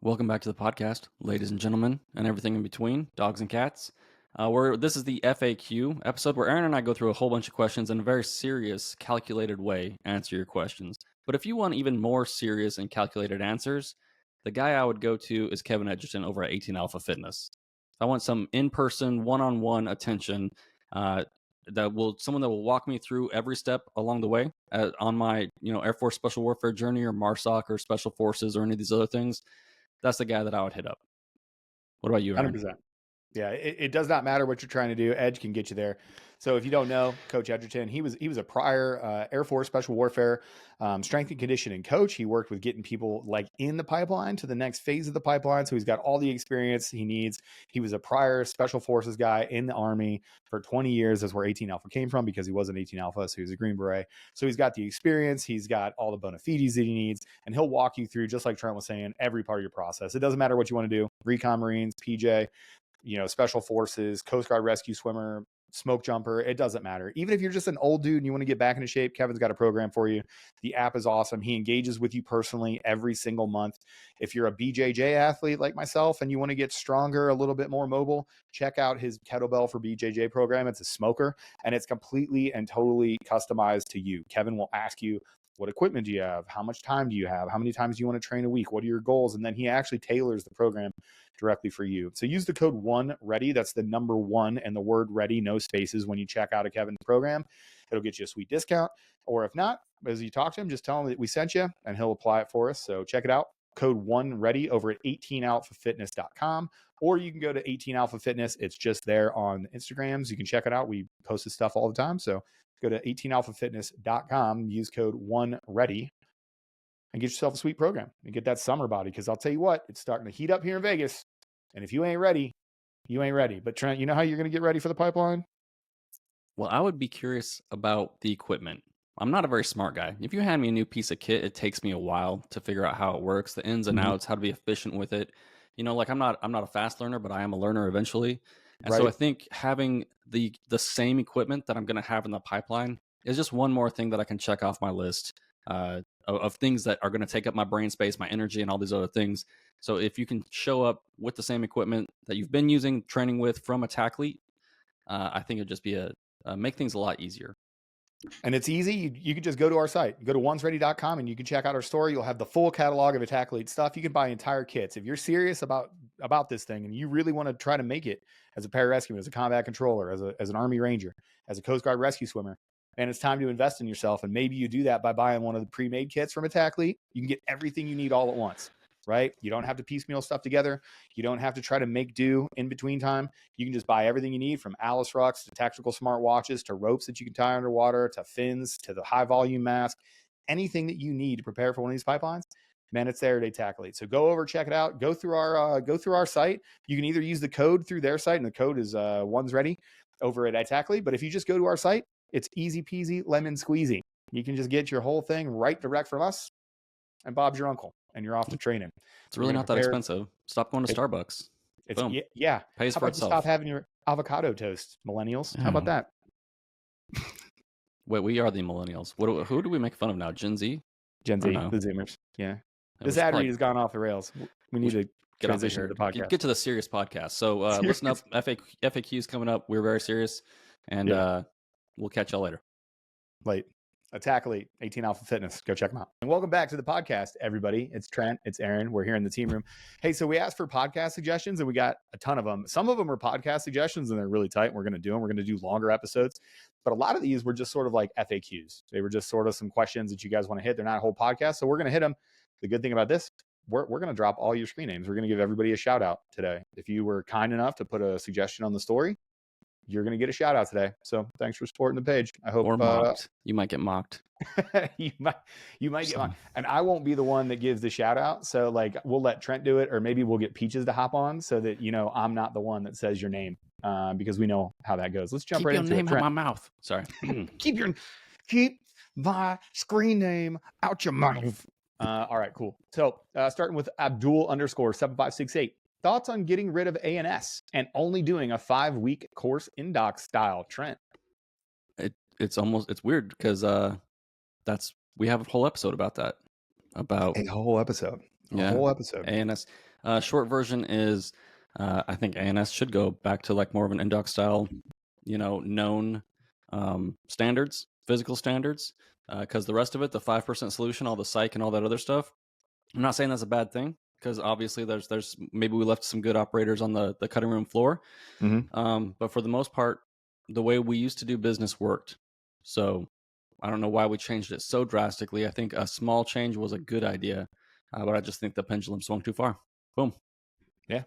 Welcome back to the podcast, ladies and gentlemen, and everything in between, dogs and cats. This is the FAQ episode where Aaron and I go through a whole bunch of questions in a very serious, calculated way, answer your questions. But if you want even more serious and calculated answers, the guy I would go to is Kevin Edgerton over at 18 Alpha Fitness. If I want some in-person, one-on-one attention, someone that will walk me through every step along the way on my, Air Force Special Warfare journey or MARSOC or Special Forces or any of these other things. That's the guy that I would hit up. What about you, Aaron? 100%. Yeah, it does not matter what you're trying to do. Edge can get you there. So if you don't know, Coach Edgerton, he was a prior Air Force Special Warfare strength and conditioning coach. He worked with getting people like in the pipeline to the next phase of the pipeline. So he's got all the experience he needs. He was a prior Special Forces guy in the Army for 20 years. That's where 18 Alpha came from, because he was an 18 Alpha, so he was a Green Beret. So he's got the experience. He's got all the bona fides that he needs, and he'll walk you through, just like Trent was saying, every part of your process. It doesn't matter what you want to do. Recon Marines, PJ, Special Forces, Coast Guard rescue swimmer, smoke jumper, it doesn't matter. Even if you're just an old dude and you want to get back into shape, Kevin's got a program for you. The app is awesome. He engages with you personally every single month. If you're a BJJ athlete like myself and you want to get stronger, a little bit more mobile, check out his kettlebell for BJJ program. It's a smoker, and it's completely and totally customized to you. Kevin will ask you, what equipment do you have? How much time do you have? How many times do you want to train a week? What are your goals? And then he actually tailors the program directly for you. So use the code 1READY. That's the number 1 and the word ready, no spaces, when you check out a Kevin's program. It'll get you a sweet discount. Or if not, as you talk to him, just tell him that we sent you and he'll apply it for us. So check it out. Code 1READY over at 18alphafitness.com, or you can go to 18 Alpha Fitness. It's just there on Instagrams. You can check it out. We post this stuff all the time. So go to 18alphafitness.com, use code 1READY, and get yourself a sweet program and get that summer body. Because I'll tell you what, it's starting to heat up here in Vegas. And if you ain't ready, you ain't ready. But Trent, you know how you're going to get ready for the pipeline? Well, I would be curious about the equipment. I'm not a very smart guy. If you hand me a new piece of kit, it takes me a while to figure out how it works, the ins and outs, how to be efficient with it. I'm not a fast learner, but I am a learner eventually. And so I think having the same equipment that I'm going to have in the pipeline is just one more thing that I can check off my list of things that are going to take up my brain space, my energy, and all these other things. So if you can show up with the same equipment that you've been using, training with from a Tacklete, I think it'd just be make things a lot easier. And it's easy. You can just go to our site, go to onesready.com, and you can check out our store. You'll have the full catalog of Tacklete stuff. You can buy entire kits. If you're serious about this thing and you really want to try to make it as a pararescueman, as a combat controller, as an Army Ranger, as a Coast Guard rescue swimmer, and it's time to invest in yourself. And maybe you do that by buying one of the pre-made kits from Tacklete. You can get everything you need all at once, right? You don't have to piecemeal stuff together. You don't have to try to make do in between time. You can just buy everything you need, from Alice rucks to tactical smart watches to ropes that you can tie underwater to fins to the high volume mask. Anything that you need to prepare for one of these pipelines, man, it's there at Tacklete. So go over, check it out. Go through our site. You can either use the code through their site, and the code is one's ready over at Tacklete. But if you just go to our site, it's easy peasy lemon squeezy. You can just get your whole thing right direct from us, and Bob's your uncle, and you're off to training. It's really not that expensive. Stop going to Starbucks. Boom. Yeah. Pays for itself. Stop having your avocado toast, millennials. How about that? Wait, we are the millennials. Who do we make fun of now? Gen Z? Gen Z, the Zoomers. Yeah. This ad read has gone off the rails. We need to get transition to the podcast. Get to the serious podcast. So listen up. FAQs coming up. We're very serious. And we'll catch y'all later. Late. Tacklete, 18 Alpha Fitness. Go check them out. And welcome back to the podcast, everybody. It's Trent. It's Aaron. We're here in the team room. Hey, so we asked for podcast suggestions, and we got a ton of them. Some of them are podcast suggestions, and they're really tight. We're going to do them. We're going to do longer episodes. But a lot of these were just sort of like FAQs. They were just sort of some questions that you guys want to hit. They're not a whole podcast, so we're going to hit them. The good thing about this, we're going to drop all your screen names. We're going to give everybody a shout out today. If you were kind enough to put a suggestion on the story, you're going to get a shout out today. So thanks for supporting the page. I hope. Or mocked. You might get mocked. you might get mocked. And I won't be the one that gives the shout out. So like, we'll let Trent do it, or maybe we'll get Peaches to hop on so that, I'm not the one that says your name, because we know how that goes. Let's jump right into it. Keep your name out my mouth. Sorry. keep my screen name out your mouth. All right, cool. So starting with Abdul_7568. Thoughts on getting rid of ANS and only doing a 5-week course in doc style, Trent? It's weird because we have a whole episode about that. A whole episode. ANS. Short version is, I think ANS should go back to like more of an indoc style, known standards, physical standards, because the rest of it, the 5% solution, all the psych and all that other stuff, I'm not saying that's a bad thing, because obviously there's maybe we left some good operators on the cutting room floor. But for the most part, the way we used to do business worked. So I don't know why we changed it so drastically. I think a small change was a good idea, but I just think the pendulum swung too far. Boom. Yeah,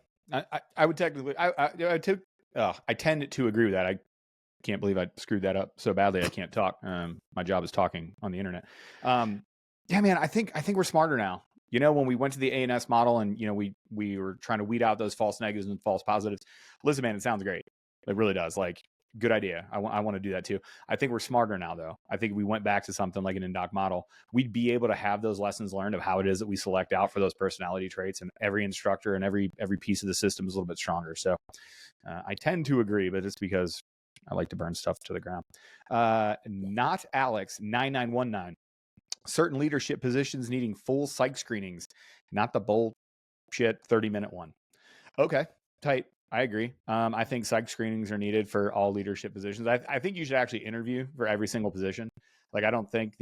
I would technically, I tend to agree with that. I can't believe I screwed that up so badly. I can't talk. My job is talking on the internet. Yeah, man, I think we're smarter now. When we went to the ANS model and, we were trying to weed out those false negatives and false positives. Listen, man, it sounds great. It really does. Like, good idea. I want to do that too. I think we're smarter now, though. I think we went back to something like an indoc model. We'd be able to have those lessons learned of how it is that we select out for those personality traits, and every instructor and every piece of the system is a little bit stronger. So I tend to agree, but it's because I like to burn stuff to the ground. Not Alex 9919. Certain leadership positions needing full psych screenings, not the bullshit 30-minute one. Okay, tight. I agree. I think psych screenings are needed for all leadership positions. I think you should actually interview for every single position. Like, I don't think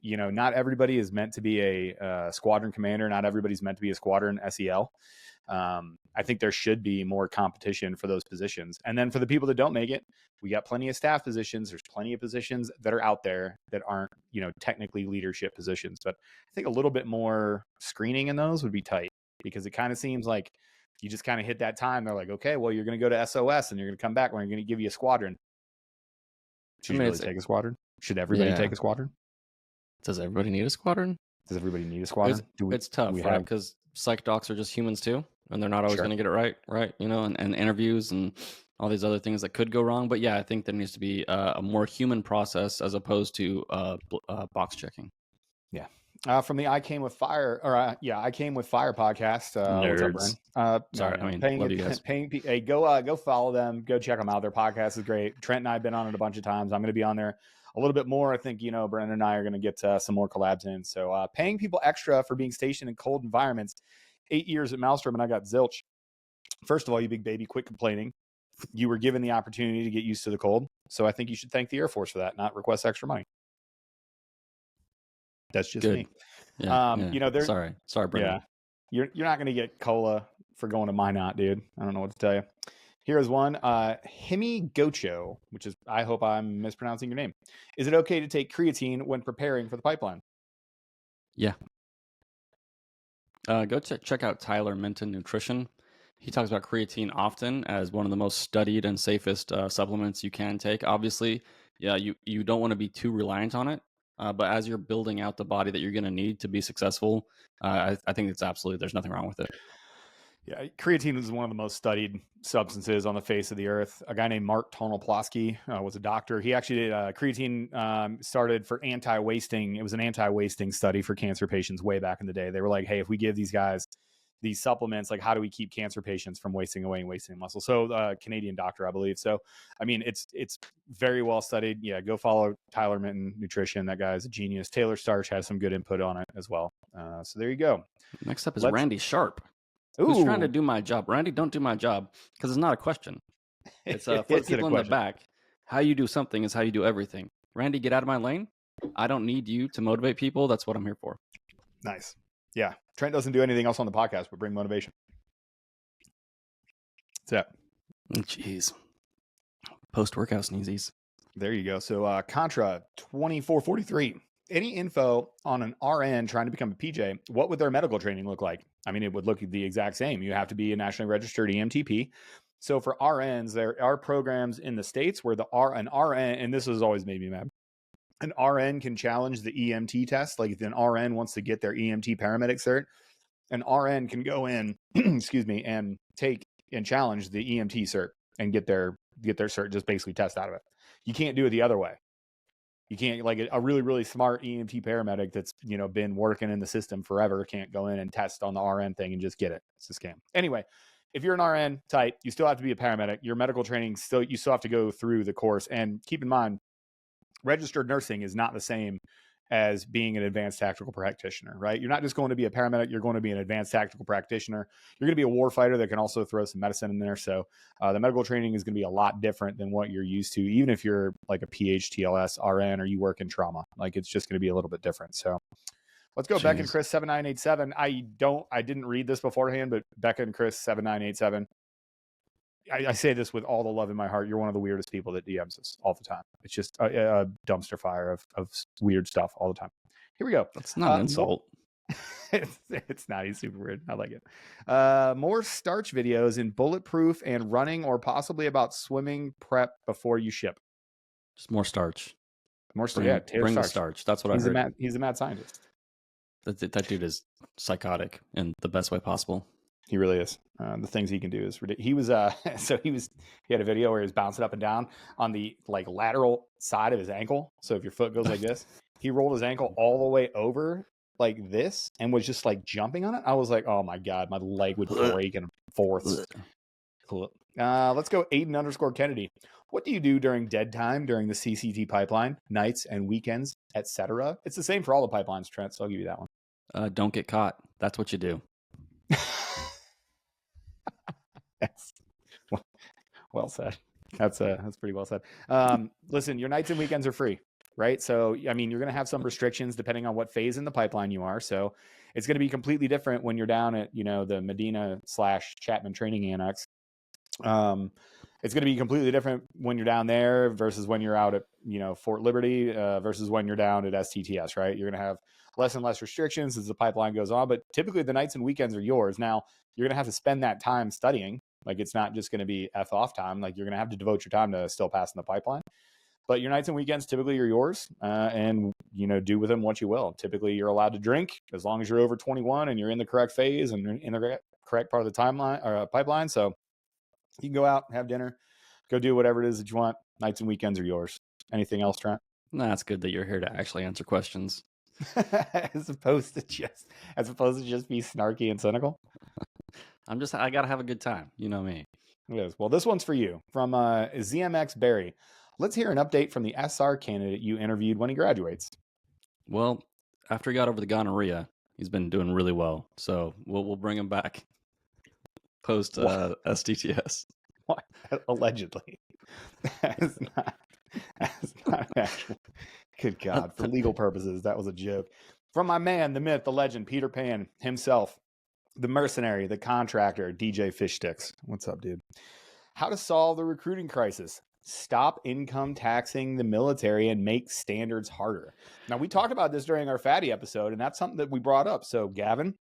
not everybody is meant to be a squadron commander. Not everybody's meant to be a squadron SEL. I think there should be more competition for those positions. And then for the people that don't make it, we got plenty of staff positions. There's plenty of positions that are out there that aren't, technically leadership positions. But I think a little bit more screening in those would be tight, because it kind of seems like you just kind of hit that time. They're like, okay, well, you're going to go to SOS and you're going to come back when you're going to give you a squadron. Should you really take a squadron? Should everybody take a squadron? Does everybody need a squadron? Does everybody need a squadron? It's tough, right? Because psych docs are just humans too, and they're not always going to get it right? And interviews and all these other things that could go wrong. But yeah, I think there needs to be a more human process as opposed to box checking. Yeah. From the I Came With Fire podcast. Nerds. What's up, Brent? Sorry, love you guys. Hey, go follow them. Go check them out. Their podcast is great. Trent and I have been on it a bunch of times. I'm going to be on there a little bit more. I think, Brent and I are going to get some more collabs in. So paying people extra for being stationed in cold environments. 8 years at Maelstrom, and I got zilch. First of all, you big baby, quit complaining. You were given the opportunity to get used to the cold. So I think you should thank the Air Force for that, not request extra money. That's just me. Yeah, sorry, Brendan. Yeah, you're not going to get cola for going to Minot, dude. I don't know what to tell you. Here's one. Himi Gocho, which is, I hope I'm mispronouncing your name. Is it okay to take creatine when preparing for the pipeline? Yeah. Go check out Tyler Minton Nutrition. He talks about creatine often as one of the most studied and safest supplements you can take. Obviously, yeah, you don't want to be too reliant on it. But as you're building out the body that you're going to need to be successful, I think it's absolutely, there's nothing wrong with it. Yeah, creatine is one of the most studied substances on the face of the earth. A guy named Mark Tonopolsky was a doctor. He actually did creatine started for anti-wasting. It was an anti-wasting study for cancer patients way back in the day. They were like, hey, if we give these guys these supplements, like, how do we keep cancer patients from wasting away and wasting muscle? So Canadian doctor, I believe. So, I mean, it's very well studied. Yeah, go follow Tyler Minton Nutrition. That guy's a genius. Taylor Starch has some good input on it as well. So there you go. Next up is Randy Sharp. Who's trying to do my job? Randy, don't do my job, because it's not a question. It's for the people in the back. How you do something is how you do everything. Randy, get out of my lane. I don't need you to motivate people. That's what I'm here for. Nice. Yeah. Trent doesn't do anything else on the podcast but bring motivation. That's it. Jeez. Post-workout sneezies. There you go. So Contra 2443. Any info on an RN trying to become a PJ? What would their medical training look like? I mean, it would look the exact same. You have to be a nationally registered EMTP. So for RNs, there are programs in the States where an RN, and this has always made me mad, an RN can challenge the EMT test. Like, if an RN wants to get their EMT paramedic cert, an RN can go in, excuse me, and take and challenge the EMT cert and get their cert, just basically test out of it. You can't do it the other way. You can't, like, a really, really smart EMT paramedic that's, been working in the system forever can't go in and test on the RN thing and just get it. It's a scam. Anyway, if you're an RN type, you still have to be a paramedic. Your medical training you still have to go through the course. And keep in mind, registered nursing is not the same as being an advanced tactical practitioner, right? You're not just going to be a paramedic, you're going to be an advanced tactical practitioner. You're going to be a war fighter that can also throw some medicine in there. So the medical training is going to be a lot different than what you're used to, even if you're like a PHTLS RN or you work in trauma. Like it's just going to be a little bit different. So let's go. Jeez. Becca and Chris 7987. I didn't read this beforehand, but Becca and Chris 7987. I say this with all the love in my heart. You're one of the weirdest people that DMs us all the time. It's just a dumpster fire of weird stuff all the time. Here we go. That's not an insult. It's not. He's super weird. I like it. More starch videos in bulletproof and running, or possibly about swimming prep before you ship. Just more starch. More starch. Bring the starch. That's what I heard. He's a mad scientist. That dude is psychotic in the best way possible. He really is. The things he can do is ridiculous. He was he had a video where he was bouncing up and down on the like lateral side of his ankle. So if your foot goes like this, he rolled his ankle all the way over like this and was just like jumping on it. I was like, oh my God, my leg would break in fourths. Let's go Aiden_Kennedy. What do you do during dead time during the CCT pipeline, nights and weekends, etc.? It's the same for all the pipelines, Trent, so I'll give you that one. Don't get caught. That's what you do. Well said. That's pretty well said. Listen, your nights and weekends are free, right? So, I mean, you're going to have some restrictions depending on what phase in the pipeline you are. So it's going to be completely different when you're down at, the Medina/Chapman training annex. It's going to be completely different when you're down there versus when you're out at, Fort Liberty versus when you're down at STTS, right? You're going to have less and less restrictions as the pipeline goes on, but typically the nights and weekends are yours. Now, you're going to have to spend that time studying. Like, it's not just going to be F off time. Like, you're going to have to devote your time to still passing the pipeline. But your nights and weekends typically are yours, and, do with them what you will. Typically, you're allowed to drink as long as you're over 21 and you're in the correct phase and you're in the correct part of the timeline or pipeline. So you can go out, have dinner, go do whatever it is that you want. Nights and weekends are yours. Anything else, Trent? No, it's good that you're here to actually answer questions. as opposed to just be snarky and cynical. I gotta have a good time. You know me. Yes. Well, this one's for you from ZMX Barry. Let's hear an update from the SR candidate you interviewed when he graduates. Well, after he got over the gonorrhea, he's been doing really well. So we'll bring him back post STTS. What? Allegedly. That's not actually. Good God. For legal purposes, that was a joke. From my man, the myth, the legend, Peter Pan himself, the mercenary, the contractor, DJ Fish Sticks. What's up, dude? How to solve the recruiting crisis. Stop income taxing the military and make standards harder. Now, we talked about this during our fatty episode, and that's something that we brought up. So, Gavin,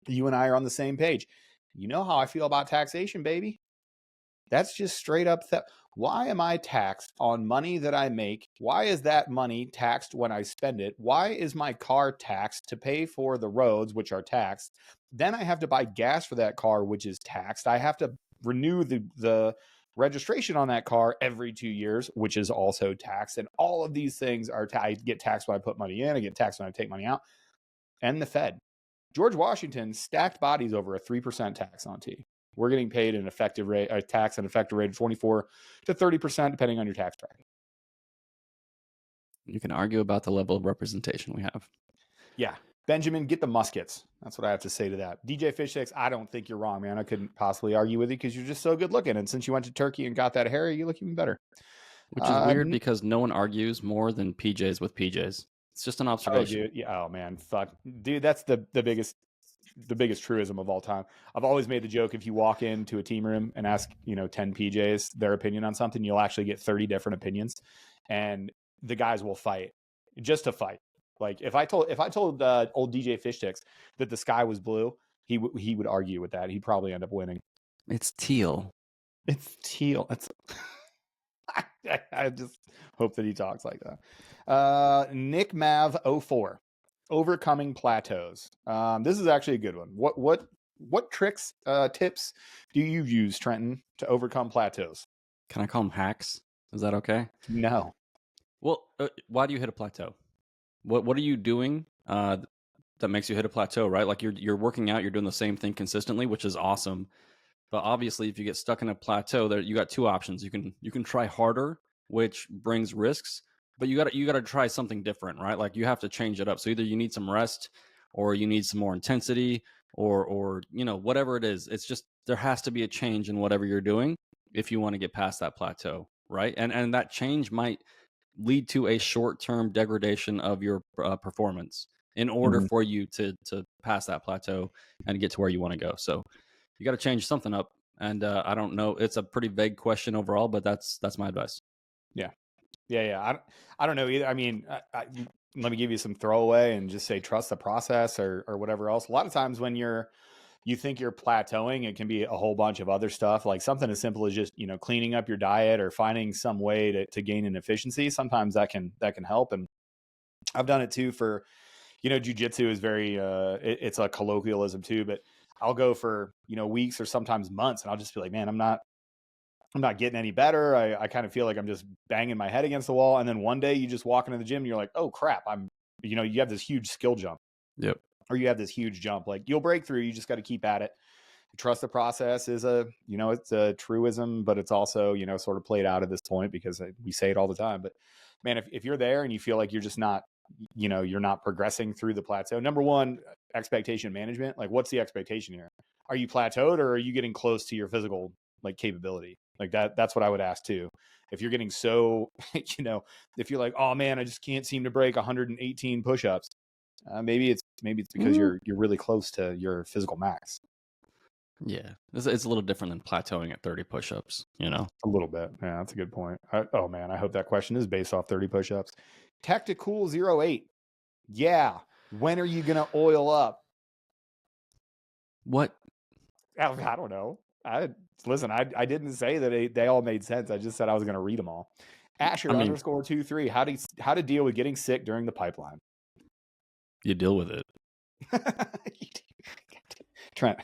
you and I are on the same page. You know how I feel about taxation, baby. That's just straight up theft. Why am I taxed on money that I make? Why is that money taxed when I spend it? Why is my car taxed to pay for the roads, which are taxed? Then I have to buy gas for that car, which is taxed. I have to renew the registration on that car every 2 years, which is also taxed. And all of these things are I get taxed when I put money in. I get taxed when I take money out. And the Fed. George Washington stacked bodies over a 3% tax on tea. We're getting paid an effective rate, a tax and effective rate of 24 to 30%, depending on your tax bracket. You can argue about the level of representation we have. Yeah. Benjamin, get the muskets. That's what I have to say to that. DJ Fish Sticks, I don't think you're wrong, man. I couldn't possibly argue with you because you're just so good looking. And since you went to Turkey and got that hair, you look even better. Which is weird because no one argues more than PJs with PJs. It's just an observation. Oh, dude. Yeah. Oh, man. Fuck. Dude, that's the biggest truism of all time. I've always made the joke, if you walk into a team room and ask, 10 PJs their opinion on something, you'll actually get 30 different opinions, and the guys will fight just to fight. Like if I told old DJ Fish Sticks that the sky was blue, he would argue with that. He'd probably end up winning. It's teal. It's teal. It's I just hope that he talks like that. Nick Mav 04. Overcoming plateaus. This is actually a good one. What tricks, tips do you use, Trenton, to overcome plateaus? Can I call them hacks? Is that okay? No. Well, why do you hit a plateau? What are you doing that makes you hit a plateau, right? Like you're working out, you're doing the same thing consistently, which is awesome. But obviously, if you get stuck in a plateau, there you got two options. You can try harder, which brings risks, But you gotta try something different, right? Like you have to change it up. So either you need some rest, or you need some more intensity, or whatever it is. It's just there has to be a change in whatever you're doing if you want to get past that plateau, right? And that change might lead to a short-term degradation of your performance in order Mhm. for you to pass that plateau and get to where you want to go. So you got to change something up. And I don't know. It's a pretty vague question overall, but that's my advice. Yeah. Yeah, yeah. I don't know either. I mean, let me give you some throwaway and just say trust the process or whatever else. A lot of times when you think you're plateauing, it can be a whole bunch of other stuff, like something as simple as just cleaning up your diet or finding some way to gain an efficiency. Sometimes that can help, and I've done it too for jujitsu is very it's a colloquialism too, but I'll go for weeks or sometimes months, and I'll just be like, man, I'm not getting any better. I kind of feel like I'm just banging my head against the wall. And then one day you just walk into the gym and you're like, oh crap, you have this huge skill jump, Yep. or you have this huge jump. Like you'll break through. You just got to keep at it. Trust the process is it's a truism, but it's also, sort of played out at this point because we say it all the time. But man, if you're there and you feel like you're just not, you're not progressing through the plateau, number one, expectation management. Like what's the expectation here? Are you plateaued or are you getting close to your physical like capability? Like that's what I would ask too. If you're getting so, if you're like, oh man, I just can't seem to break 118 push-ups, maybe it's because Mm. you're really close to your physical max. Yeah, it's a little different than plateauing at 30 push-ups. A little bit. Yeah, that's a good point. Oh man, I hope that question is based off 30 push-ups. Tacticool08. Yeah. When are you gonna oil up? What? I don't know. Listen. I didn't say that they all made sense. I just said I was gonna read them all. I Asher mean, underscore 23. How to deal with getting sick during the pipeline? you deal with it. Trent,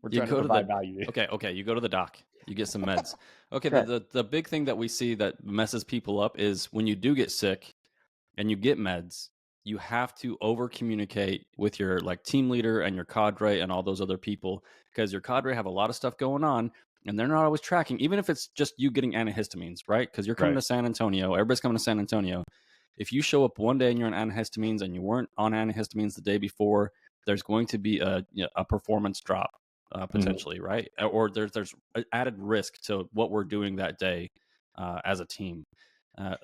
we're You trying to go to provide the value. okay. You go to the doc. You get some meds. Okay. The, Trent. the big thing that we see that messes people up is when you do get sick and you get meds, you have to over communicate with your like team leader and your cadre and all those other people, because your cadre have a lot of stuff going on and they're not always tracking, even if it's just you getting antihistamines, right? Because you're coming Right. to San Antonio, everybody's coming to San Antonio. If you show up one day and you're on antihistamines and you weren't on antihistamines the day before, there's going to be a performance drop Mhm. potentially, right? Or there's added risk to what we're doing that day as a team.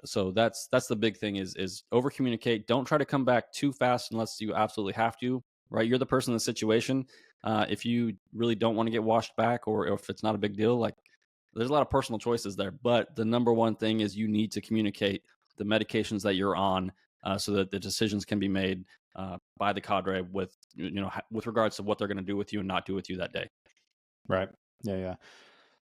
So that's the big thing is over communicate. Don't try to come back too fast unless you absolutely have to. Right, you're the person in the situation. If you really don't want to get washed back, or if it's not a big deal, like there's a lot of personal choices there. But the number one thing is you need to communicate the medications that you're on, so that the decisions can be made by the cadre with with regards to what they're going to do with you and not do with you that day. Right. Yeah. Yeah.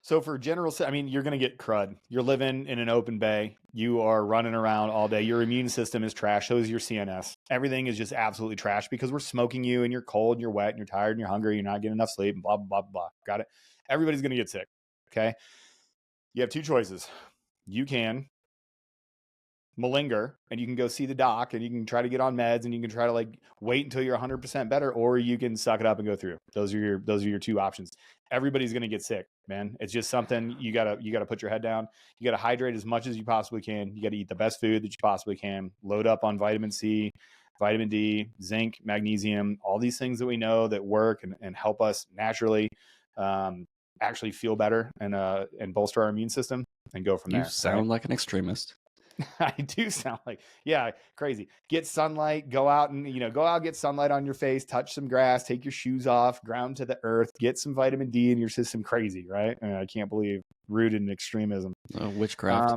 So for general, I mean, you're going to get crud. You're living in an open bay. You are running around all day. Your immune system is trash. So is your CNS. Everything is just absolutely trash because we're smoking you and you're cold and you're wet and you're tired and you're hungry. You're not getting enough sleep and blah, blah, blah, blah. Got it. Everybody's going to get sick. Okay. You have two choices. You can malinger and you can go see the doc and you can try to get on meds and you can try to like wait until you're 100% better, or you can suck it up and go through. Those are your two options. Everybody's going to get sick, man. It's just something you got to put your head down. You got to hydrate as much as you possibly can. You got to eat the best food that you possibly can. Load up on vitamin C, vitamin D, zinc, magnesium, all these things that we know that work and help us naturally actually feel better and bolster our immune system and go from You there. All right. sound like an extremist. I do sound like, yeah, crazy. Get sunlight, go out and, get sunlight on your face, touch some grass, take your shoes off, ground to the earth, get some vitamin D in your system. Crazy, right? I can't believe rooted in extremism. Witchcraft.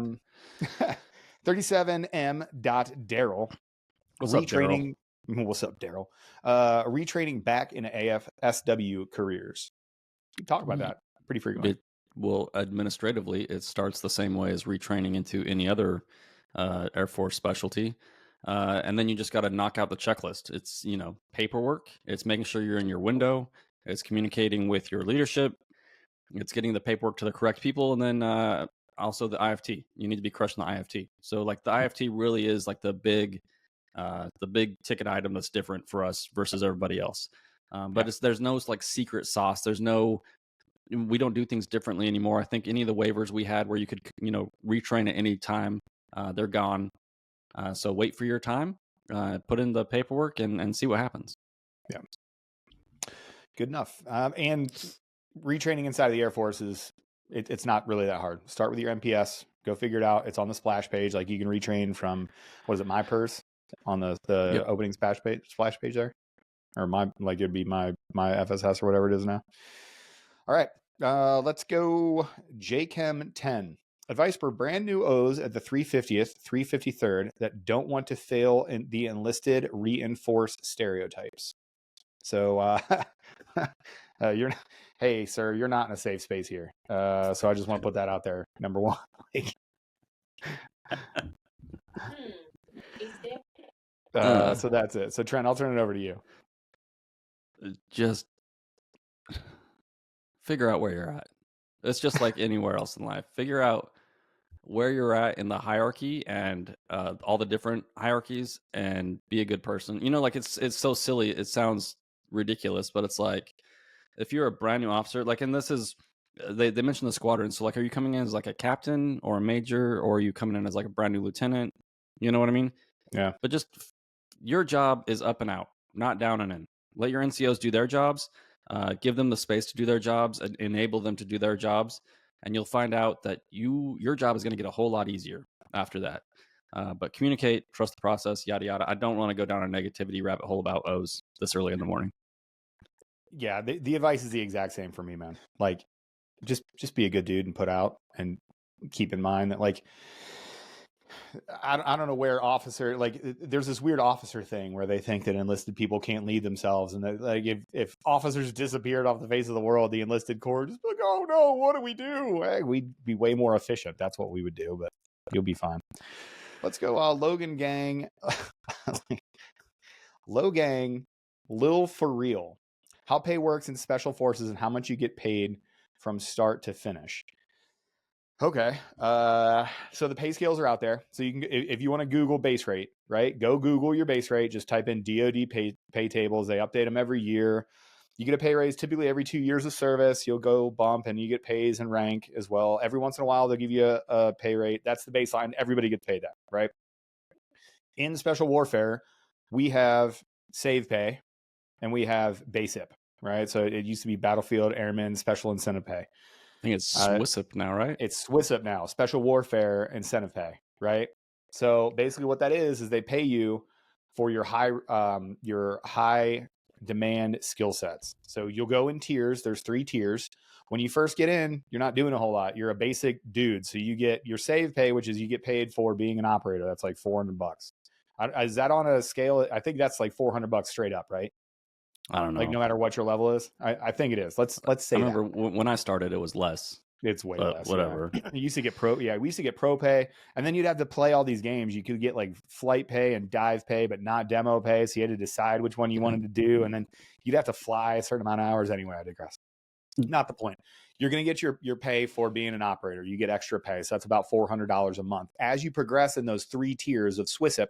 37M. Daryl. What's up, Daryl? Retraining. What's up, Daryl? Retraining back in AFSW careers. We talk about that pretty frequently. Well, administratively, it starts the same way as retraining into any other Air Force specialty. And then you just got to knock out the checklist. It's, paperwork. It's making sure you're in your window. It's communicating with your leadership. It's getting the paperwork to the correct people. And then also the IFT. You need to be crushing the IFT. So like the IFT really is like the big ticket item that's different for us versus everybody else. But Yeah. there's no like secret sauce. We don't do things differently anymore. I think any of the waivers we had where you could, retrain at any time, they're gone. So wait for your time, put in the paperwork, and see what happens. Yeah. Good enough. And retraining inside of the Air Force is, it's not really that hard. Start with your MPS, go figure it out. It's on the splash page. Like, you can retrain from, what is it, My Purse on the Yep. opening splash page there, or it'd be my FSS or whatever it is now. All right, let's go. JChem 10. Advice for brand new O's at the 350th, 353rd that don't want to fail in the enlisted reinforced stereotypes. So you're, hey sir, you're not in a safe space here. So I just want to put that out there. Number one. So that's it. So Trent, I'll turn it over to you. Just figure out where you're at. It's just like anywhere else in life. Figure out where you're at in the hierarchy and all the different hierarchies, and be a good person. You know, like it's so silly. It sounds ridiculous, but it's like, if you're a brand new officer, like, and this is, they mentioned the squadron. So like, are you coming in as like a captain or a major, or are you coming in as like a brand new lieutenant? You know what I mean? Yeah. But just, your job is up and out, not down and in. Let your NCOs do their jobs. Give them the space to do their jobs, and enable them to do their jobs, and you'll find out that your job is going to get a whole lot easier after that. But communicate, trust the process, yada yada. I don't want to go down a negativity rabbit hole about O's this early in the morning. Yeah, the advice is the exact same for me, man. Like, just be a good dude and put out, and keep in mind that, like, I don't know where officer, like, there's this weird officer thing where they think that enlisted people can't lead themselves, and that, like, if officers disappeared off the face of the world, the enlisted corps just be like, oh no, what do we do? Hey, we'd be way more efficient. That's what we would do, but you'll be fine. Let's go. Logan Gang. Low Gang, Lil for real. How pay works in special forces and how much you get paid from start to finish. Okay. So the pay scales are out there. So you can, if you want to Google base rate, right? Go Google your base rate. Just type in DoD pay tables. They update them every year. You get a pay raise typically every 2 years of service. You'll go bump, and you get pays and rank as well. Every once in a while, they'll give you a pay rate. That's the baseline. Everybody gets paid that, right? In special warfare, we have save pay and we have BASIP, right? So it used to be Battlefield Airmen Special Incentive Pay. I think it's SWISP now, right? It's SWISP now, Special Warfare Incentive Pay, right? So basically what that is they pay you for your high demand skill sets. So you'll go in tiers. There's 3 tiers. When you first get in, you're not doing a whole lot. You're a basic dude. So you get your save pay, which is you get paid for being an operator. That's like $400. Is that on a scale? I think that's like $400 straight up, right? I don't know. Like, no matter what your level is, I think it is. Let's say. I remember when I started, it was less. It's way less. Whatever. Yeah. You used to get pro. Yeah, we used to get pro pay, and then you'd have to play all these games. You could get like flight pay and dive pay, but not demo pay. So you had to decide which one you wanted to do, and then you'd have to fly a certain amount of hours anyway. I digress. Not the point. You're going to get your pay for being an operator. You get extra pay, so that's about $400 a month. As you progress in those 3 tiers of SWISP,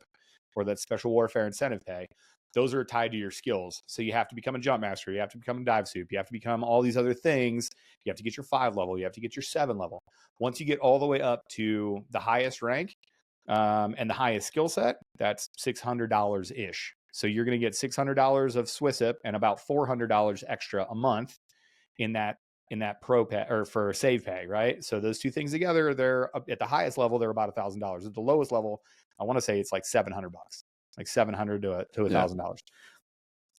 or that Special Warfare Incentive Pay, those are tied to your skills. So you have to become a jump master. You have to become a dive soup. You have to become all these other things. You have to get your 5 level. You have to get your 7 level. Once you get all the way up to the highest rank and the highest skill set, that's $600-ish. So you're going to get $600 of SWISP and about $400 extra a month in that pro pay, or for save pay, right? So those 2 things together, they're at the highest level, they're about $1,000. At the lowest level, I want to say it's like $700, like $700 to $1,000.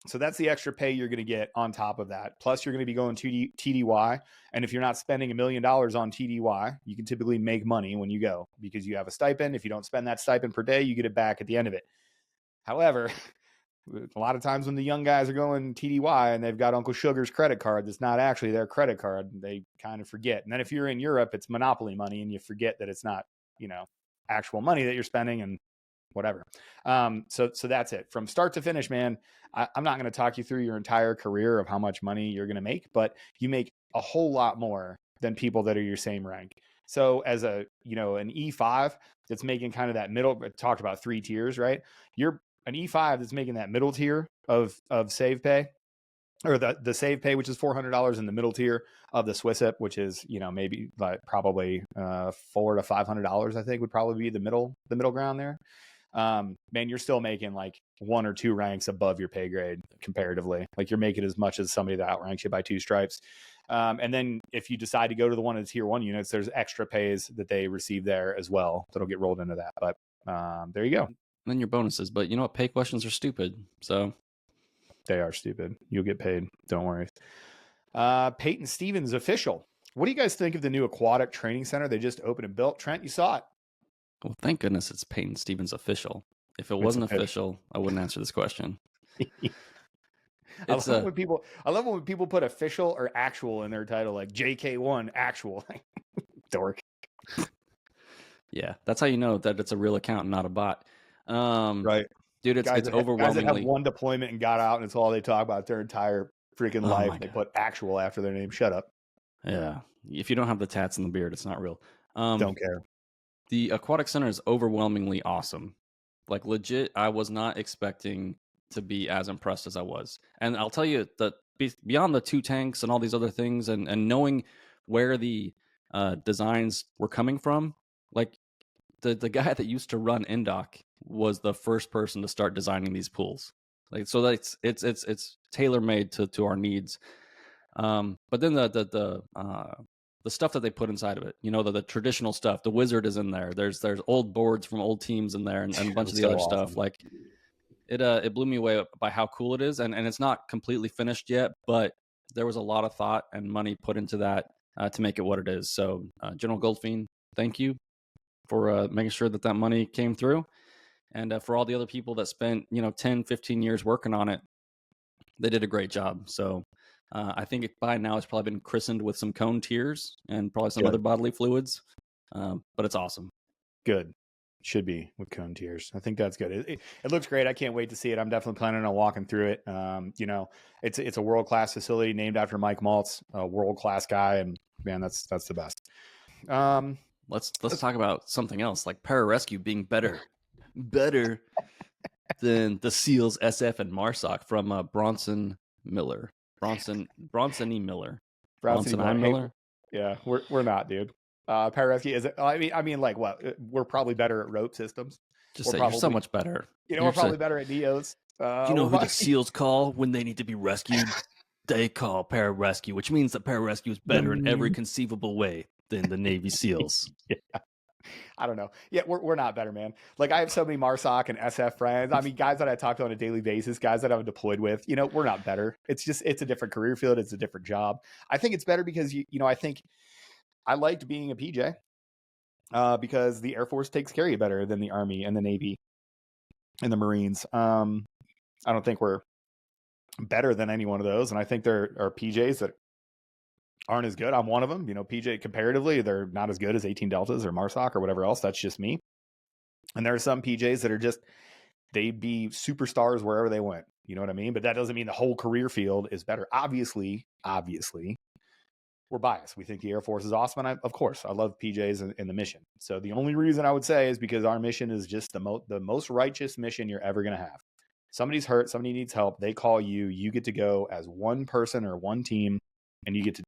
So that's the extra pay you're going to get on top of that. Plus, you're going to be going to TDY. And if you're not spending $1 million on TDY, you can typically make money when you go, because you have a stipend. If you don't spend that stipend per day, you get it back at the end of it. However, a lot of times when the young guys are going TDY and they've got Uncle Sugar's credit card that's not actually their credit card, they kind of forget. And then if you're in Europe, it's monopoly money, and you forget that it's not, actual money that you're spending and whatever. So that's it. From start to finish, man, I'm not going to talk you through your entire career of how much money you're going to make, but you make a whole lot more than people that are your same rank. So as an E5 that's making kind of that middle, talked about 3 tiers, right? You're an E5 that's making that middle tier of save pay, or the save pay, which is $400, in the middle tier of the SWISP, which is, maybe like probably $400 to $500, I think would probably be the middle ground there. man, you're still making like 1 or 2 ranks above your pay grade comparatively. Like you're making as much as somebody that outranks you by 2 stripes. And then if you decide to go to the one of the tier 1 units, there's extra pays that they receive there as well that'll get rolled into that. But there you go. And then your bonuses. But you know what? Pay questions are stupid. So they are stupid. You'll get paid. Don't worry. Peyton Stevens official. What do you guys think of the new Aquatic training center they just opened and built? Trent, you saw it. well, thank goodness it's Peyton Stevens official. If it wasn't official, I wouldn't answer this question. I love when people put official or actual in their title, like JK1 actual. Dork. Yeah, that's how you know that it's a real account and not a bot. Right. Dude, it's overwhelmingly. Guys that have one deployment and got out, and it's all they talk about their entire freaking life. They put actual after their name. Shut up. Yeah. If you don't have the tats and the beard, it's not real. Don't care. The Aquatic Center is overwhelmingly awesome. Like legit, I was not expecting to be as impressed as I was. And I'll tell you that beyond the 2 tanks and all these other things, and knowing where the designs were coming from, like the guy that used to run Indoc was the first person to start designing these pools. Like so that it's tailor made to our needs. But then the stuff that they put inside of it, you know, the traditional stuff, the wizard is in there. There's old boards from old teams in there, and a bunch of the other stuff. Like it blew me away by how cool it is, and it's not completely finished yet, but there was a lot of thought and money put into that to make it what it is. So General Goldfein, thank you for making sure that money came through, and for all the other people that spent 10, 15 years working on it. They did a great job. So I think by now it's probably been christened with some cone tears and probably some other bodily fluids, but it's awesome. Good. Should be with cone tears. I think that's good. It looks great. I can't wait to see it. I'm definitely planning on walking through it. It's a world-class facility named after Mike Maltz, a world-class guy, and man, that's the best. Let's talk about something else, like pararescue being better than the SEALs, SF, and MARSOC from Bronson Miller. Bronson E. Miller. Bronson I. Miller. Yeah, we're not, dude. Pararescue is. I mean, like what? We're probably better at rope systems. Just say you're so much better. We're probably better at NEOs. You know who the SEALs call when they need to be rescued? They call pararescue, which means that pararescue is better in every conceivable way than the Navy SEALs. Yeah. I don't know. Yeah, we're not better, man. Like I have so many MARSOC and SF friends. I mean, guys that I talk to on a daily basis, guys that I've deployed with. We're not better. It's a different career field. It's a different job. I think it's better because I think I liked being a PJ because the Air Force takes care of you better than the Army and the Navy and the Marines. I don't think we're better than any one of those, and I think there are PJs that aren't as good. I'm one of them. PJ comparatively, they're not as good as 18 Deltas or MARSOC or whatever else. That's just me. And there are some PJs that are just, they'd be superstars wherever they went. You know what I mean? But that doesn't mean the whole career field is better. Obviously, we're biased. We think the Air Force is awesome. And of course, I love PJs and the mission. So the only reason I would say is because our mission is just the most righteous mission you're ever going to have. Somebody's hurt. Somebody needs help. They call you. You get to go as one person or one team, and you get to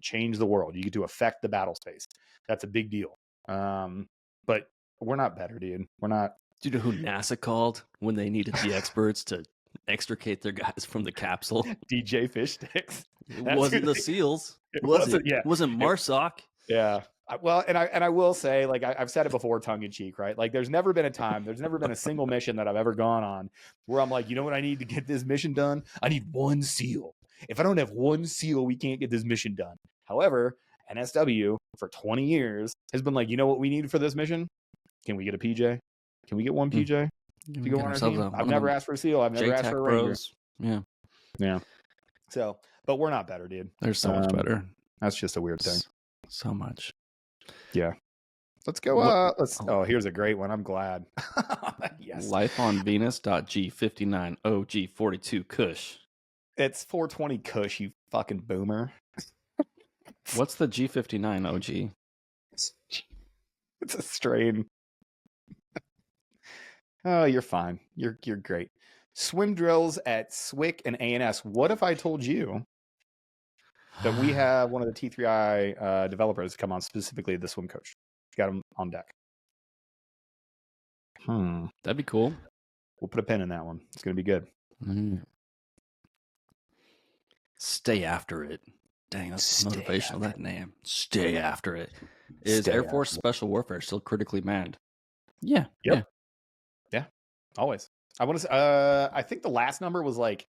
change the world. You get to affect the battle space. That's a big deal. But we're not better, dude. We're not. Do you know who NASA called when they needed the experts to extricate their guys from the capsule? DJ Fish Sticks. It wasn't the SEALs. Was it? Yeah. It wasn't MARSOC. Yeah. Well, and I will say, like I've said it before, tongue in cheek, right? Like there's never been a single mission that I've ever gone on where I'm like, you know what I need to get this mission done? I need one SEAL. If I don't have one SEAL, we can't get this mission done. However, NSW for 20 years has been like, you know what we need for this mission? Can we get a PJ? Can we get one PJ? To go on our team? I've never asked for a SEAL. I've never asked for a Ranger. Yeah. Yeah. So, but we're not better, dude. They're so much better. That's just a weird thing. So much. Yeah. Let's go. Here's a great one. I'm glad. Yes. Lifeonvenus.g59 OG42 Kush. It's 420 Kush, you fucking boomer. What's the G59 OG? It's a strain. Oh, you're fine. You're great. Swim drills at SWIC and ANS. What if I told you that we have one of the T3I developers come on, specifically the swim coach? Got him on deck. That'd be cool. We'll put a pin in that one. It's going to be good. Stay after it. Dang, that's motivational, that name. Stay after it. Is Stay Air Force after it. Special Warfare still critically manned? Yeah. Yep. Yeah. Always. I want to. I think the last number was like.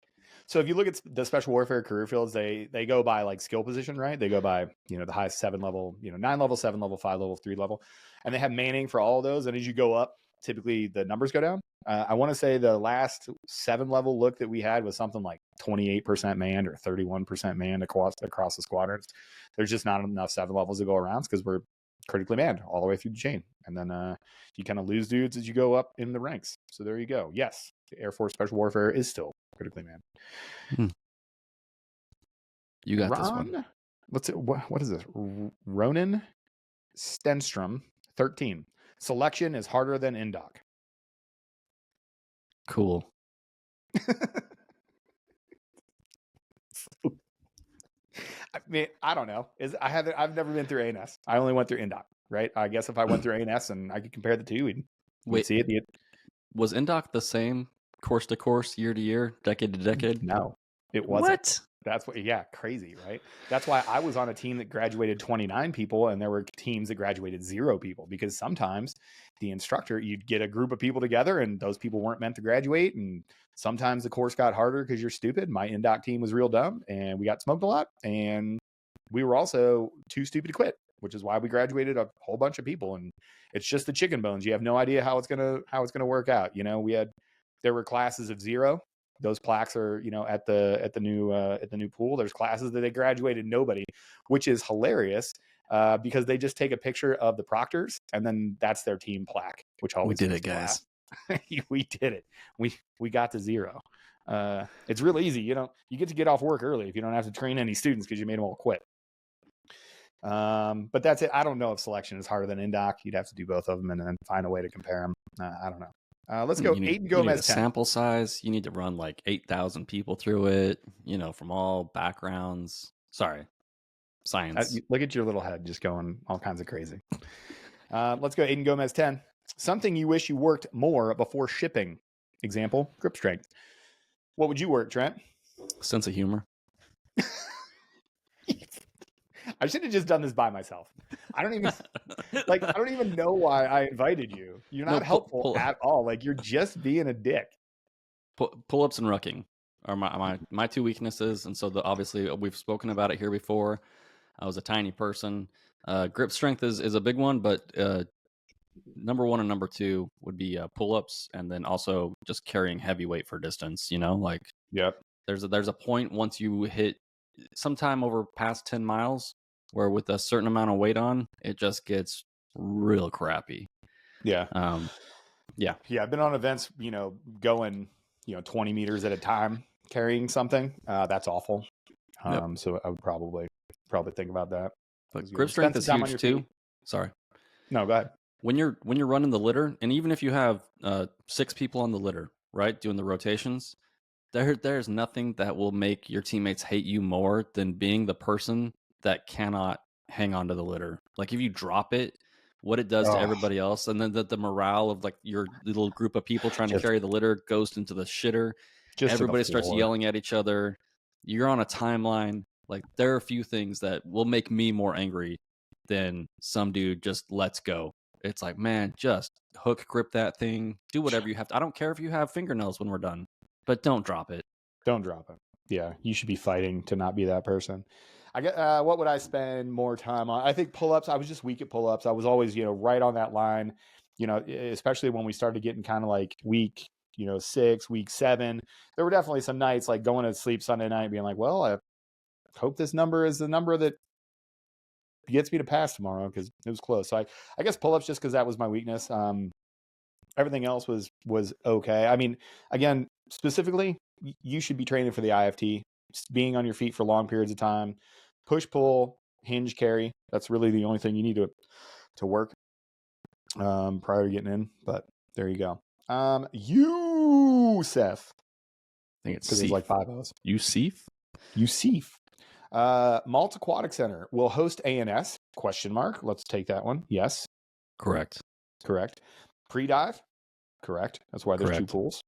So if you look at the Special Warfare career fields, they go by like skill position, right? They go by the highest 7 level, 9 level, 7 level, 5 level, 3 level, and they have manning for all of those. And as you go up, typically the numbers go down. I want to say the last 7 level look that we had was something like 28% manned or 31% manned across the squadrons. There's just not enough 7 levels to go around because we're critically manned all the way through the chain. And then you kind of lose dudes as you go up in the ranks. So there you go. Yes, the Air Force Special Warfare is still critically manned. You got this one. What's it? What is this? Ronan Stenstrom, 13. Selection is harder than Indoc. Cool. I mean, I don't know. I've never been through ANS. I only went through Indoc, right? I guess if I went through ANS and I could compare the two, we'd see it. Was Indoc the same course to course, year to year, decade to decade? No, it wasn't. What? That's what, yeah, crazy, right? That's why I was on a team that graduated 29 people and there were teams that graduated 0 people, because sometimes the instructor, you'd get a group of people together and those people weren't meant to graduate. And sometimes the course got harder because you're stupid. My Indoc team was real dumb and we got smoked a lot. And we were also too stupid to quit, which is why we graduated a whole bunch of people. And it's just the chicken bones. You have no idea how it's going to work out. There were classes of 0. Those plaques are, at the new pool. There's classes that they graduated nobody, which is hilarious because they just take a picture of the proctors and then that's their team plaque, which always we did it, guys. We did it. We got to 0. It's real easy. You get to get off work early if you don't have to train any students because you made them all quit. But that's it. I don't know if selection is harder than Indoc. You'd have to do both of them and then find a way to compare them. I don't know. Let's go. Aiden Gomez. You need a sample size. You need to run like 8,000 people through it. From all backgrounds. Sorry, science. Look at your little head, just going all kinds of crazy. Let's go. Aiden Gomez 10. Something you wish you worked more before shipping. Example: grip strength. What would you work, Trent? Sense of humor. I should have just done this by myself. I don't even know why I invited you. You're not helpful at all. Like, you're just being a dick. Pull-ups and rucking are my two weaknesses, and so obviously we've spoken about it here before. I was a tiny person. Grip strength is a big one, but number 1 and number 2 would be pull-ups, and then also just carrying heavy weight for distance. Yep. There's a point once you hit sometime over past 10 miles where with a certain amount of weight on, it just gets real crappy. Yeah. Yeah. I've been on events, going, 20 meters at a time carrying something. That's awful. Yep. So I would probably think about that. But grip strength is huge too. Sorry. No, go ahead. When you're running the litter, and even if you have 6 people on the litter, right, doing the rotations, there's nothing that will make your teammates hate you more than being the person that cannot hang on to the litter. Like, if you drop it, what it does to everybody else, and then the morale of like your little group of people trying to carry the litter goes into the shitter. Everybody starts yelling at each other. You're on a timeline. Like, there are a few things that will make me more angry than some dude just lets go. It's like, man, just hook grip that thing. Do whatever you have to. I don't care if you have fingernails when we're done, but don't drop it. Don't drop it. Yeah, you should be fighting to not be that person. I get. What would I spend more time on? I think pull-ups. I was just weak at pull-ups. I was always, right on that line. Especially when we started getting kind of like week, 6, week 7. There were definitely some nights like going to sleep Sunday night, being like, well, I hope this number is the number that gets me to pass tomorrow because it was close. So I guess pull-ups just because that was my weakness. Everything else was okay. I mean, again, specifically, you should be training for the IFT, being on your feet for long periods of time, push, pull, hinge, carry. That's really the only thing you need to work prior to getting in. But there you go. Seth. I think it's because there's like 5 of us. Yusuf. Malt Aquatic Center will host ANS? ? Let's take that one. Yes. Correct. Pre-dive? Correct. That's why there's two Correct. pools.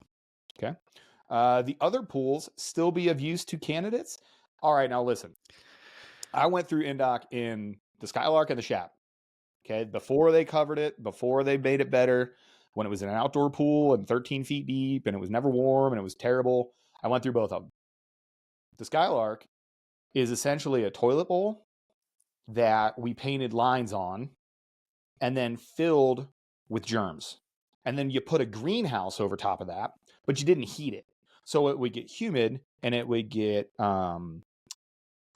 Okay. The other pools still be of use to candidates. All right, now listen. I went through Indoc in the Skylark and the Shap. Okay, before they covered it, before they made it better, when it was in an outdoor pool and 13 feet deep and it was never warm and it was terrible, I went through both of them. The Skylark is essentially a toilet bowl that we painted lines on and then filled with germs. And then you put a greenhouse over top of that, but you didn't heat it. So it would get humid and it would get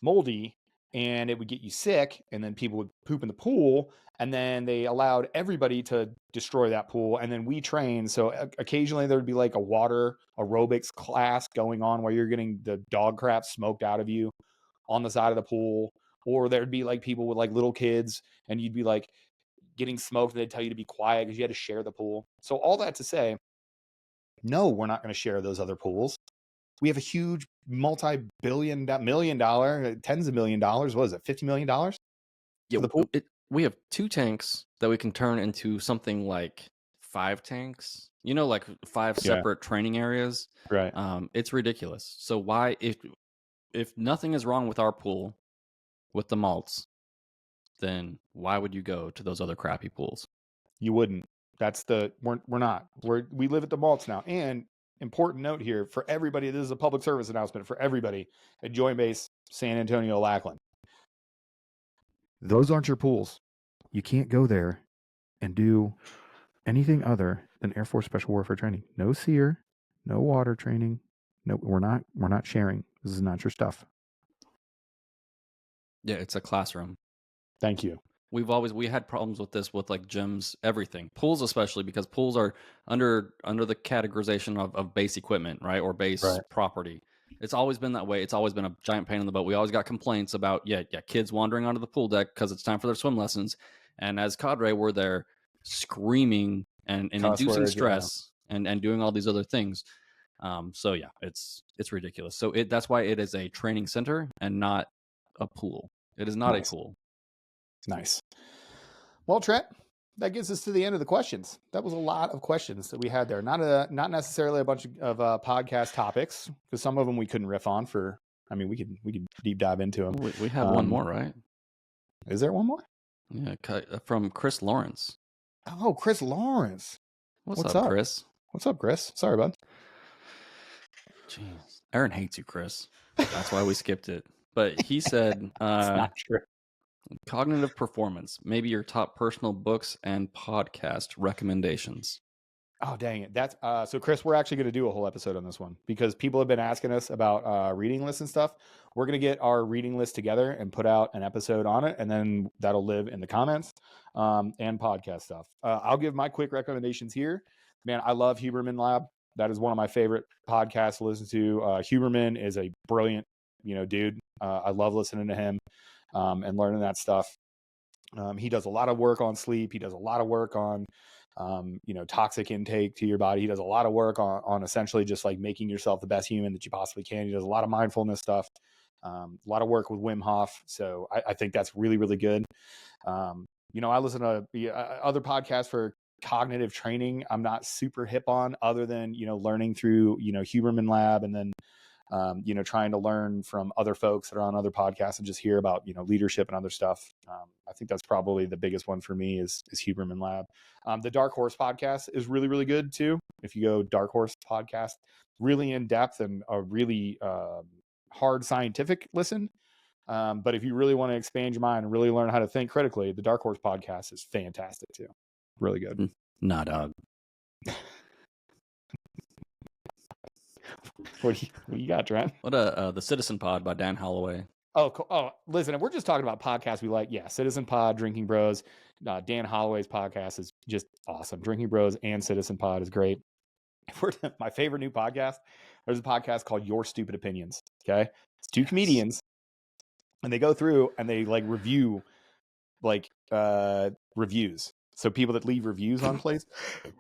moldy and it would get you sick. And then people would poop in the pool. And then they allowed everybody to destroy that pool. And then we trained. So occasionally there would be like a water aerobics class going on where you're getting the dog crap smoked out of you on the side of the pool. Or there'd be like people with like little kids and you'd be like getting smoked and they'd tell you to be quiet because you had to share the pool. So all that to say, no, we're not going to share those other pools. We have a huge multi-billion, $1 million, tens of $1 million. What is it? $50 million Yeah, for the pool? we have 2 tanks that we can turn into something like 5 tanks. You know, like 5 Yeah. separate training areas. Right. It's ridiculous. So why, if nothing is wrong with our pool with the malts, then why would you go to those other crappy pools? You wouldn't. We're not. We live at the malts now. And important note here for everybody, this is a public service announcement for everybody at Joint Base San Antonio Lackland. Those aren't your pools. You can't go there and do anything other than Air Force Special Warfare training. No SEER, no water training. No, we're not sharing. This is not your stuff. Yeah, it's a classroom. Thank you. We had problems with this with like gyms, everything, pools especially, because pools are under the categorization of base equipment, right, or base property. It's always been that way. It's always been a giant pain in the butt. We always got complaints about kids wandering onto the pool deck because it's time for their swim lessons, and as cadre we're there screaming and inducing stress and doing all these other things. So yeah, it's ridiculous. So that's why it is a training center and not a pool. It is not a pool. Nice. Well, Trent, that gets us to the end of the questions. That was a lot of questions that we had there. Not necessarily a bunch of podcast topics, because some of them we couldn't riff on. We could deep dive into them. We have one more, right? Is there one more? Yeah, from Chris Lawrence. Oh, Chris Lawrence. What's up, Chris? What's up, Chris? Sorry, bud. Jeez, Aaron hates you, Chris. That's why we skipped it. But he said, "It's not true." Cognitive performance, maybe your top personal books and podcast recommendations. Oh, dang it. That's so Chris, we're actually going to do a whole episode on this one because people have been asking us about reading lists and stuff. We're going to get our reading list together and put out an episode on it, and then that'll live in the comments and podcast stuff. I'll give my quick recommendations here. Man, I love Huberman Lab. That is one of my favorite podcasts to listen to. Huberman is a brilliant, dude. I love listening to him and learning that stuff. He does a lot of work on sleep. He does a lot of work on toxic intake to your body. He does a lot of work on essentially just like making yourself the best human that you possibly can. He does a lot of mindfulness stuff, a lot of work with Wim Hof. So I think that's really, really good. I listen to other podcasts for cognitive training. I'm not super hip on, other than, learning through, Huberman Lab, and then, trying to learn from other folks that are on other podcasts and just hear about, leadership and other stuff. I think that's probably the biggest one for me is Huberman Lab. The Dark Horse podcast is really, really good too. If you go Dark Horse podcast, really in depth and a really hard scientific listen. But if you really want to expand your mind and really learn how to think critically, the Dark Horse podcast is fantastic too. Really good. Nah, dog. What do you got, Trent? What the Citizen Pod by Dan Holloway. Oh, cool. Oh, listen, if we're just talking about podcasts we like, yeah, Citizen Pod, Drinking Bros, Dan Holloway's podcast is just awesome. Drinking Bros and Citizen Pod is great. My favorite new podcast, there's a podcast called Your Stupid Opinions. Okay, it's two comedians, and they go through and they like review reviews. So people that leave reviews on place,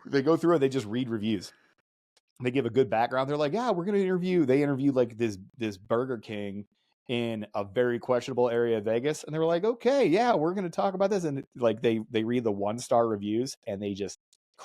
they go through and they just read reviews. They give a good background. They're like, yeah, we're going to interview. They interviewed like this Burger King in a very questionable area of Vegas. And they were like, okay, yeah, we're going to talk about this. And like they read the 1-star reviews and they just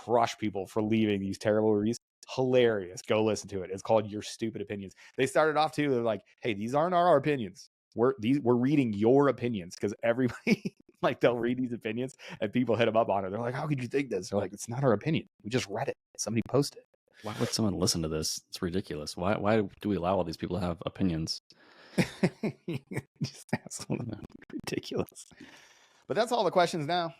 crush people for leaving these terrible reviews. Hilarious. Go listen to it. It's called Your Stupid Opinions. They started off too. They're like, hey, these aren't our opinions. We're reading your opinions, because everybody like they'll read these opinions and people hit them up on it. They're like, how could you think this? They're like, it's not our opinion. We just read it. Somebody posted it. Why would someone listen to this? It's ridiculous. Why do we allow all these people to have opinions? Just absolutely ridiculous. But that's all the questions now.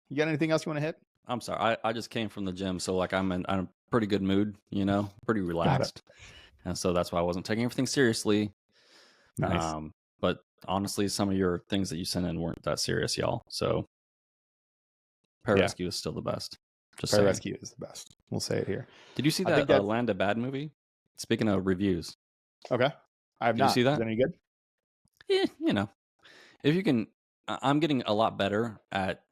You got anything else you want to hit? I'm sorry. I just came from the gym, so like I'm in a pretty good mood, pretty relaxed. And so that's why I wasn't taking everything seriously. Nice. But honestly, some of your things that you sent in weren't that serious, y'all. So Pararescue is still the best. Pararescue is the best. We'll say it here. Did you see that Land of Bad movie? Speaking of reviews. Okay. I have not. Did you see that? Is that any good? Yeah, if you can, I'm getting a lot better at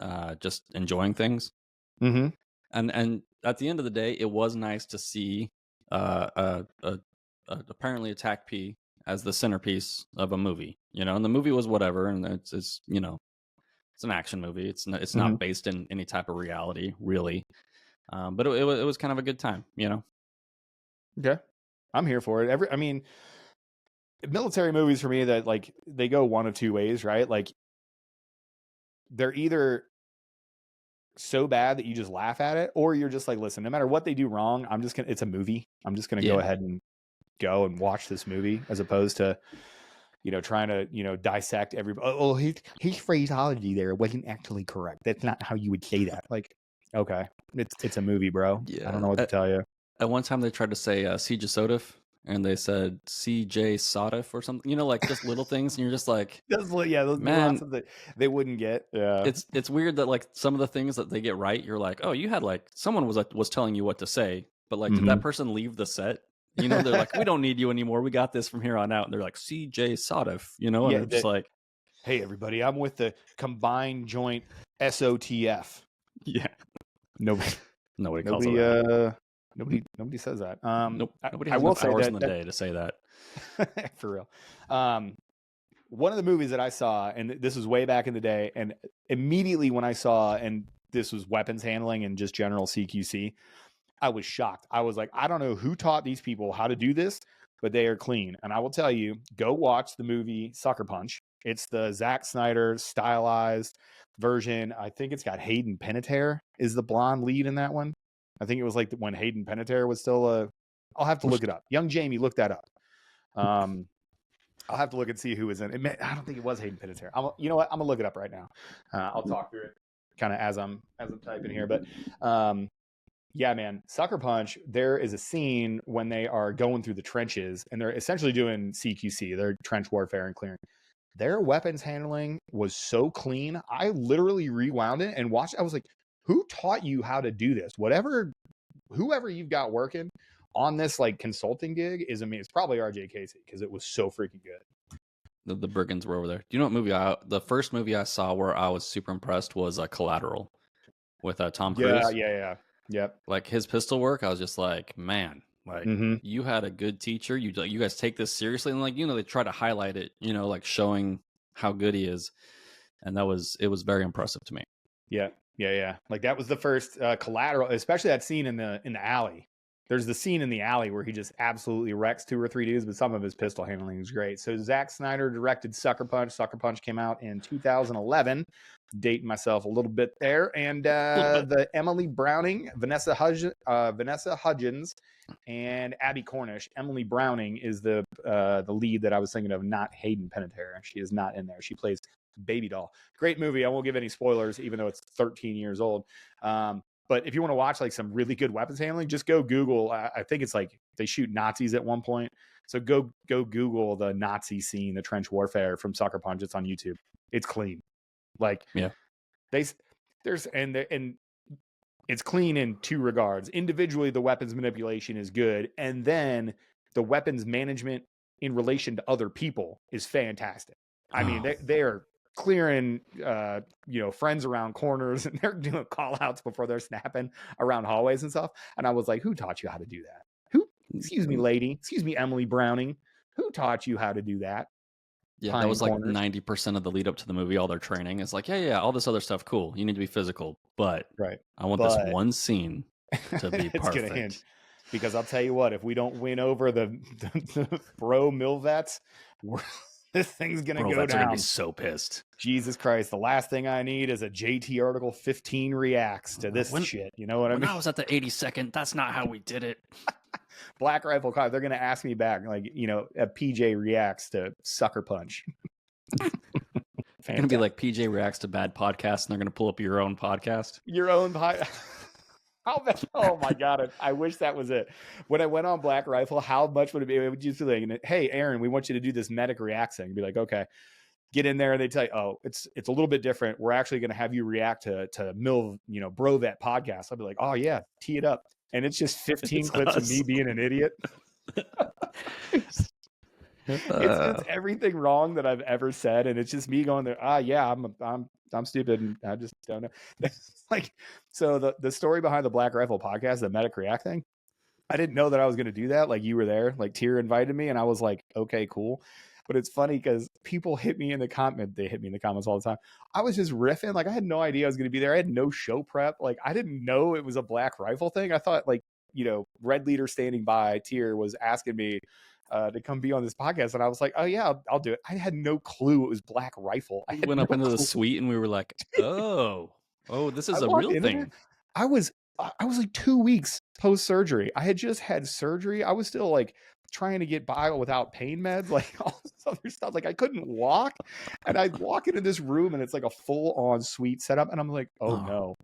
just enjoying things. Mm-hmm. And at the end of the day, it was nice to see apparently Attack P as the centerpiece of a movie, and the movie was whatever, and it's it's an action movie. It's not based in any type of reality, really, but it was kind of a good time, Okay, I'm here for it. I mean, military movies for me, that like they go one of two ways, right? Like they're either so bad that you just laugh at it, or you're just like, listen, no matter what they do wrong, it's a movie. I'm just gonna go ahead and go and watch this movie, as opposed to trying to dissect everybody. Oh, his phraseology there wasn't actually correct. That's not how you would say that. Like, okay, it's a movie, bro. I don't know what to tell you. At one time they tried to say CJ Sodif, and they said CJ Sodif or something, like just little things, and you're just like, those nuances that they wouldn't get. Yeah, it's weird that like some of the things that they get right, you're like, oh, you had like someone was telling you what to say, but like did that person leave the set? They're like, we don't need you anymore. We got this from here on out. And they're like, CJ Sodif, and they're just like, hey, everybody, I'm with the Combined Joint SOTF. Yeah. Nobody calls it that. Nobody says that. Nope. Nobody has enough hours in the day to say that. For real. One of the movies that I saw, and this was way back in the day, and immediately when I saw, and this was weapons handling and just general CQC, I was shocked. I was like, I don't know who taught these people how to do this, but they are clean. And I will tell you, go watch the movie Sucker Punch. It's the Zack Snyder stylized version. I think it's got Hayden Panettiere is the blonde lead in that one. I think it was like when Hayden Panettiere was still I'll have to look it up. Young Jamie, look that up. I'll have to look and see who was in it. I don't think it was Hayden Panettiere. You know what? I'm gonna look it up right now. I'll talk through it kind of as I'm typing here. But yeah, man, Sucker Punch, there is a scene when they are going through the trenches and they're essentially doing CQC, they're trench warfare and clearing. Their weapons handling was so clean. I literally rewound it and watched. I was like, who taught you how to do this? Whoever you've got working on this like consulting gig it's probably RJ Casey, because it was so freaking good. The brigands were over there. Do you know what movie the first movie I saw where I was super impressed was Collateral with Tom Cruise. Yeah. Yep. Like his pistol work, I was just like, man, like you had a good teacher. You guys take this seriously, and like they try to highlight it, like showing how good he is, and it was very impressive to me. Yeah. Like that was the first Collateral, especially that scene in the alley. There's the scene in the alley where he just absolutely wrecks 2 or 3 dudes, but some of his pistol handling is great. So Zack Snyder directed Sucker Punch. Sucker Punch came out in 2011. Dating myself a little bit there. And the Emily Browning, Vanessa Hudgens, and Abby Cornish. Emily Browning is the lead that I was thinking of, not Hayden Panettiere. She is not in there. She plays Baby Doll. Great movie. I won't give any spoilers, even though it's 13 years old. But if you want to watch like some really good weapons handling, just go Google. I think it's like they shoot Nazis at one point. So go Google the Nazi scene, the trench warfare from Sucker Punch. It's on YouTube. It's clean. Like it's clean in 2 regards. Individually, the weapons manipulation is good, and then the weapons management in relation to other people is fantastic. I mean, they are clearing friends around corners, and they're doing call outs before they're snapping around hallways and stuff. And I was like, who taught you how to do that? Excuse me, lady, excuse me, Emily Browning, who taught you how to do that? Yeah, that pine was like corners. 90% of the lead up to the movie. All their training is like, yeah, all this other stuff, cool. You need to be physical, but Right. I want this But one scene to be it's going to perfect. hinge because I'll tell you what, if we don't win over the bro Milvets, this thing's going to Bro, go vets are gonna be down. so pissed. Jesus Christ. The last thing I need is a JT article 15 reacts to this shit. You know what I When mean? I was at the 82nd, that's not how we did it. Black Rifle Cop, they're going to ask me back, like, a PJ reacts to Sucker Punch. It's gonna be like PJ reacts to bad podcasts, and they're gonna pull up your own podcast. Your own oh my God. I wish that was it. When I went on Black Rifle, how much would it be? Would you feel like, hey, Aaron, we want you to do this medic react thing? Be like, okay, get in there. And they tell you, oh, it's a little bit different. We're actually going to have you react to Milv, Bro Vet podcast. I'll be like, oh yeah, tee it up. And it's just 15 clips of me being an idiot. It's everything wrong that I've ever said, and it's just me going there. Yeah, I'm stupid, and I just don't know. Like, so the story behind the Black Rifle podcast, the medic react thing, I didn't know that I was going to do that. Like, you were there, like Tier invited me, and I was like, okay, cool. But it's funny because people hit me in the comment. They hit me in the comments all the time. I was just riffing. Like, I had no idea I was going to be there. I had no show prep. Like, I didn't know it was a Black Rifle thing. I thought, like, Red Leader standing by, Tier was asking me to come be on this podcast, and I was like, oh yeah, I'll do it. I had no clue it was Black Rifle. I went up into the suite, and we were like, oh, this is a real thing. I was like 2 weeks post surgery. I had just had surgery. I was still like trying to get by without pain meds, like all this other stuff. Like, I couldn't walk, and I'd walk into this room, and it's like a full on suite setup, and I'm like, oh no.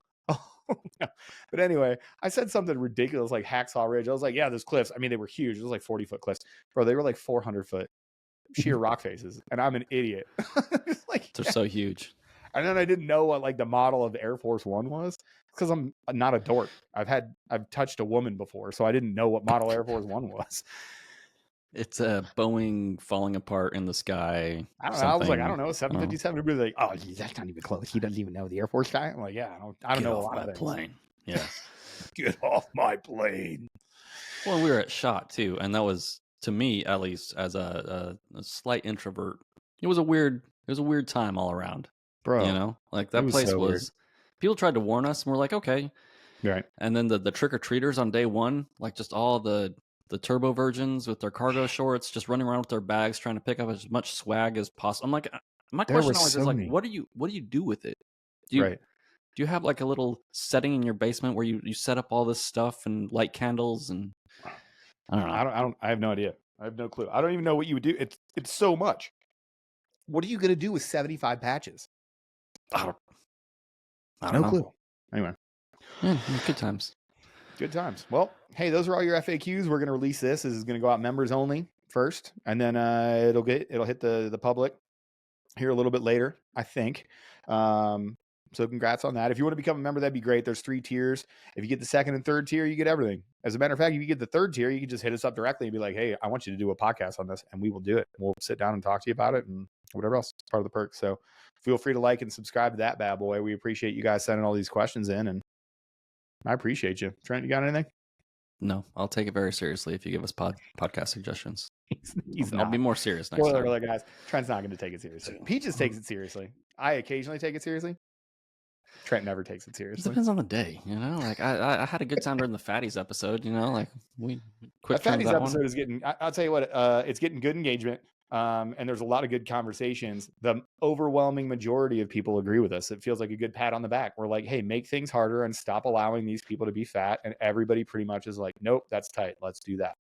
No. But anyway, I said something ridiculous like Hacksaw Ridge. I was like, yeah, those cliffs. I mean, they were huge. It was like 40-foot cliffs. Bro, they were like 400-foot sheer rock faces. And I'm an idiot. Like, they're so huge. And then I didn't know what like the model of Air Force One was because I'm not a dork. I've touched a woman before, so I didn't know what model Air Force One was. It's a Boeing falling apart in the sky. I don't know. I was like, I don't know, 757. Everybody's like, oh, that's not even close. He doesn't even know the Air Force guy. I'm like, yeah, I don't know a lot of things. Plane. Yeah. Get off my plane. Well, we were at SHOT too, and that was, to me at least, as a slight introvert, it was a weird time all around, bro. Like that place was weird. People tried to warn us, and we're like, okay, right. And then the trick or treaters on day one, like just all the turbo virgins with their cargo shorts, just running around with their bags, trying to pick up as much swag as possible. I'm like, my question always is like, what do you do with it? Do you have like a little setting in your basement where you set up all this stuff and light candles? And I don't know. I have no idea. I have no clue. I don't even know what you would do. It's so much. What are you going to do with 75 patches? I don't know. Clue. Anyway. Yeah, good times. Good times. Well, hey, those are all your FAQs. We're going to release this. This is going to go out members only first, and then it'll hit the public here a little bit later, I think. So congrats on that. If you want to become a member, that'd be great. There's 3 tiers. If you get the second and third tier, you get everything. As a matter of fact, if you get the third tier, you can just hit us up directly and be like, hey, I want you to do a podcast on this, and we will do it. We'll sit down and talk to you about it and whatever else. It's part of the perks. So feel free to like and subscribe to that bad boy. We appreciate you guys sending all these questions in, and I appreciate you. Trent, you got anything? No, I'll take it very seriously if you give us podcast suggestions. I'll be more serious next time. Alert, guys. Trent's not going to take it seriously. Peaches takes it seriously. I occasionally take it seriously. Trent never takes it seriously. It depends on the day, Like I had a good time during the Fatties episode, Like we quick. The Fatties episode is getting. I'll tell you what. It's getting good engagement. And there's a lot of good conversations. The overwhelming majority of people agree with us. It feels like a good pat on the back. We're like, hey, make things harder and stop allowing these people to be fat. And everybody pretty much is like, nope, that's tight. Let's do that.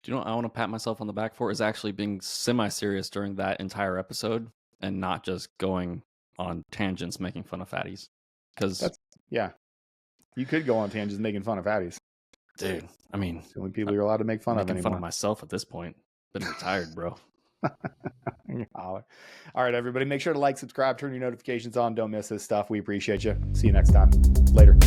Do you know what I want to pat myself on the back for? Is actually being semi-serious during that entire episode and not just going on tangents making fun of fatties. Because you could go on tangents making fun of fatties. Dude, I mean, it's the only people you're allowed to make fun of anymore. Making fun of myself at this point. Been retired, bro. All right, everybody, make sure to like, subscribe, turn your notifications on. Don't miss this stuff. We appreciate you. See you next time. Later.